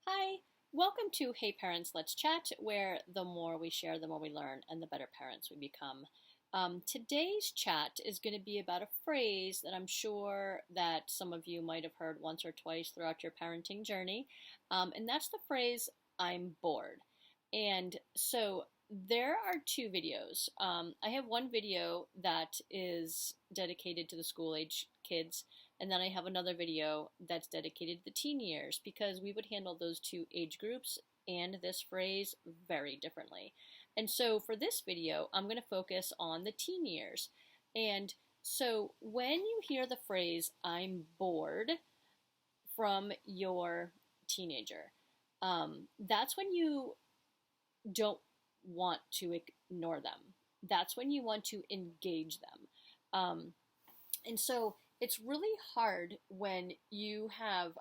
Hi, welcome to Hey Parents, Let's Chat, where the more we share, the more we learn, and the better parents we become. Today's chat is going to be about a phrase that I'm sure that some of you might have heard once or twice throughout your parenting journey, and that's the phrase, I'm bored. And so there are two videos. I have one video that is dedicated to the school age kids, and then I have another video that's dedicated to the teen years because we would handle those two age groups and this phrase very differently. And so for this video, I'm going to focus on the teen years. And so when you hear the phrase, I'm bored, from your teenager, that's when you don't want to ignore them. That's when you want to engage them. And so it's really hard when you have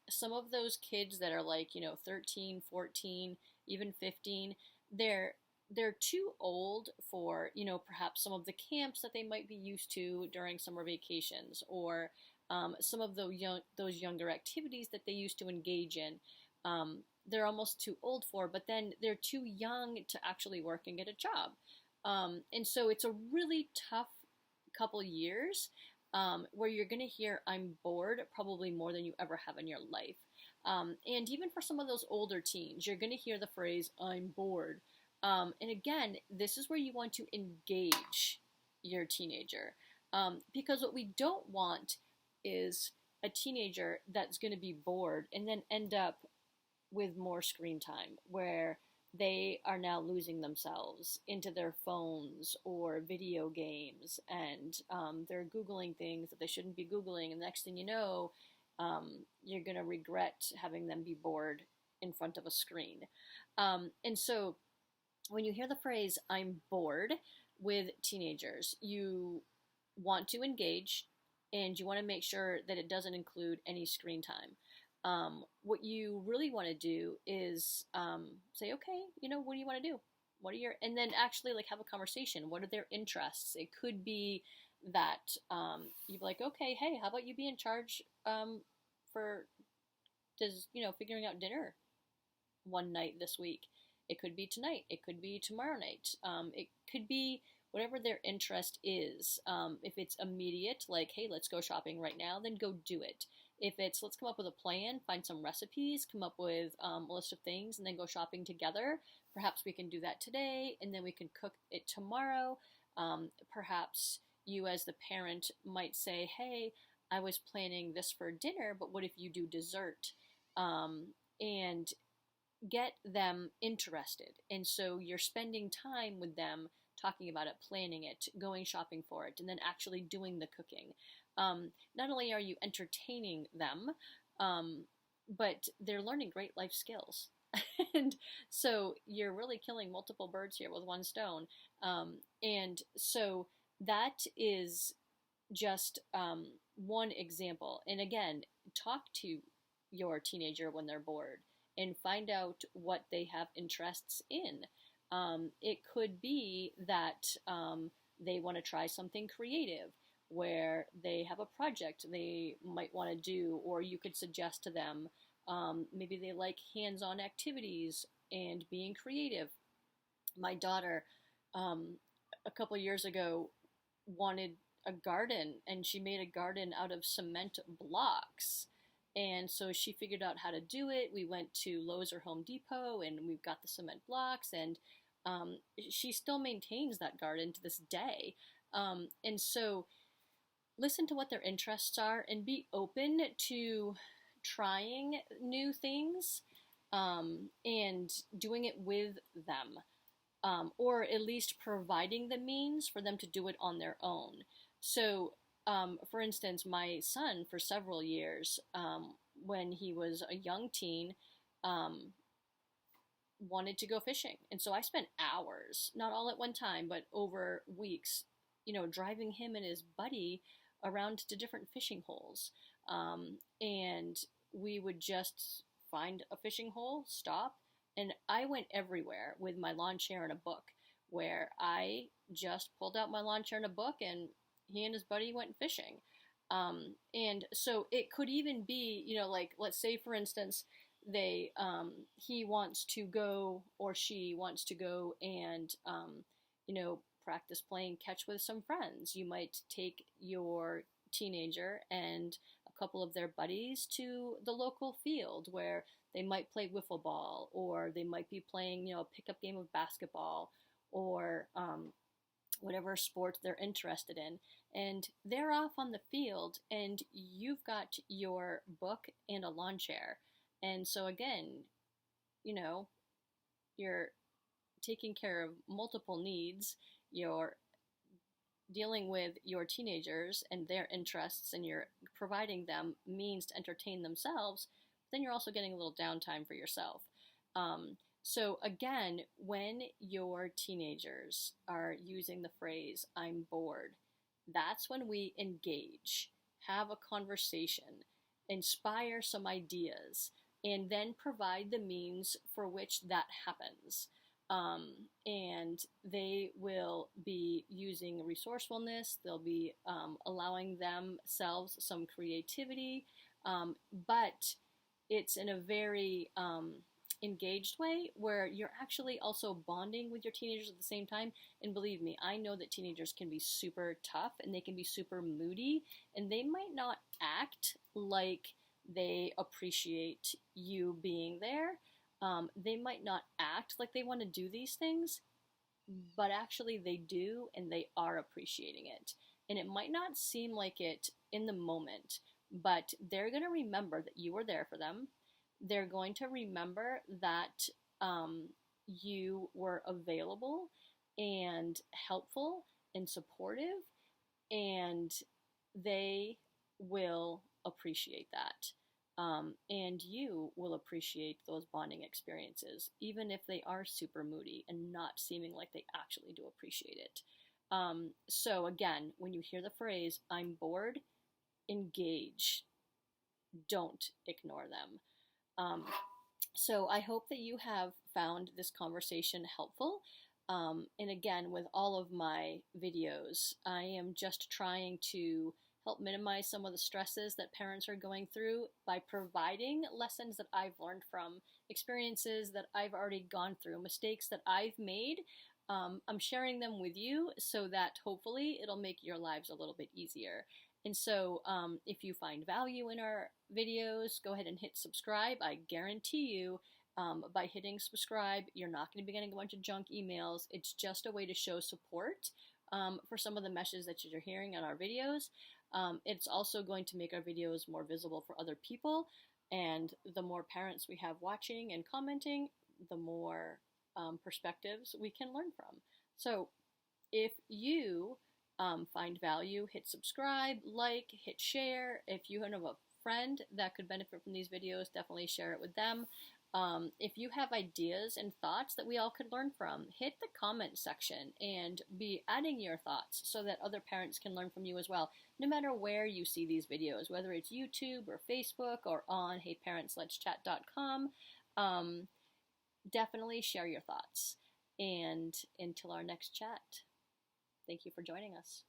some of those kids that are like, 13, 14, even 15. They're too old for, perhaps some of the camps that they might be used to during summer vacations, or some of those younger activities that they used to engage in. They're almost too old for, but then they're too young to actually work and get a job. And so it's a really tough couple years where you're going to hear I'm bored probably more than you ever have in your life. And even for some of those older teens, you're going to hear the phrase I'm bored. And again, this is where you want to engage your teenager. Because what we don't want is a teenager that's going to be bored and then end up with more screen time, where they are now losing themselves into their phones or video games, and they're Googling things that they shouldn't be Googling, and the next thing you know, you're going to regret having them be bored in front of a screen. And so when you hear the phrase, I'm bored, with teenagers, you want to engage and you want to make sure that it doesn't include any screen time. What you really want to do is say, okay, what do you want to do? What are your, and then actually like have a conversation. What are their interests? It could be that you'd be like, okay, hey, how about you be in charge for figuring out dinner one night this week? It could be tonight. It could be tomorrow night. It could be whatever their interest is. If it's immediate, like, hey, let's go shopping right now, then go do it. If it's, let's come up with a plan, find some recipes, come up with a list of things, and then go shopping together. Perhaps we can do that today, and then we can cook it tomorrow. Perhaps you as the parent might say, hey, I was planning this for dinner, but what if you do dessert? And get them interested. And so you're spending time with them, talking about it, planning it, going shopping for it, and then actually doing the cooking. Not only are you entertaining them, but they're learning great life skills. And so you're really killing multiple birds here with one stone. And so that is just one example. And again, talk to your teenager when they're bored and find out what they have interests in. It could be that they want to try something creative, where they have a project they might want to do, or you could suggest to them maybe they like hands-on activities and being creative. My daughter, a couple years ago, wanted a garden, and she made a garden out of cement blocks. And so she figured out how to do it. We went to Lowe's or Home Depot, and we've got the cement blocks, and she still maintains that garden to this day. And so listen to what their interests are and be open to trying new things, and doing it with them, or at least providing the means for them to do it on their own. So for instance, my son, for several years, when he was a young teen, wanted to go fishing. And so I spent hours, not all at one time, but over weeks, driving him and his buddy around to different fishing holes. And we would just find a fishing hole, stop, and I went everywhere with my lawn chair and a book, where I just pulled out my lawn chair and a book, and he and his buddy went fishing. And so it could even be, like, let's say, for instance, he wants to go, or she wants to go and practice playing catch with some friends. You might take your teenager and a couple of their buddies to the local field where they might play wiffle ball, or they might be playing, a pickup game of basketball, or whatever sport they're interested in. And they're off on the field, and you've got your book and a lawn chair. And so, again, you're taking care of multiple needs. You're dealing with your teenagers and their interests, and you're providing them means to entertain themselves. But then you're also getting a little downtime for yourself. So again, when your teenagers are using the phrase, "I'm bored," that's when we engage, have a conversation, inspire some ideas, and then provide the means for which that happens. And they will be using resourcefulness, they'll be allowing themselves some creativity, but it's in a very engaged way where you're actually also bonding with your teenagers at the same time. And believe me, I know that teenagers can be super tough and they can be super moody, and they might not act like they appreciate you being there. They might not act like they want to do these things, but actually they do, and they are appreciating it. And it might not seem like it in the moment, but they're going to remember that you were there for them. They're going to remember that you were available and helpful and supportive, and they will appreciate that. And you will appreciate those bonding experiences, even if they are super moody and not seeming like they actually do appreciate it. So again, when you hear the phrase, "I'm bored," engage. Don't ignore them. So I hope that you have found this conversation helpful. And again, with all of my videos, I am just trying to help minimize some of the stresses that parents are going through by providing lessons that I've learned from, experiences that I've already gone through, mistakes that I've made. I'm sharing them with you so that hopefully it'll make your lives a little bit easier. And so if you find value in our videos, go ahead and hit subscribe. I guarantee you, by hitting subscribe, you're not going to be getting a bunch of junk emails. It's just a way to show support for some of the messages that you're hearing in our videos. It's also going to make our videos more visible for other people, and the more parents we have watching and commenting, the more perspectives we can learn from. So if you find value, hit subscribe, like, hit share. If you have a friend that could benefit from these videos, definitely share it with them. If you have ideas and thoughts that we all could learn from, hit the comment section and be adding your thoughts so that other parents can learn from you as well. No matter where you see these videos, whether it's YouTube or Facebook or on heyparentsletschat.com, definitely share your thoughts. And until our next chat, thank you for joining us.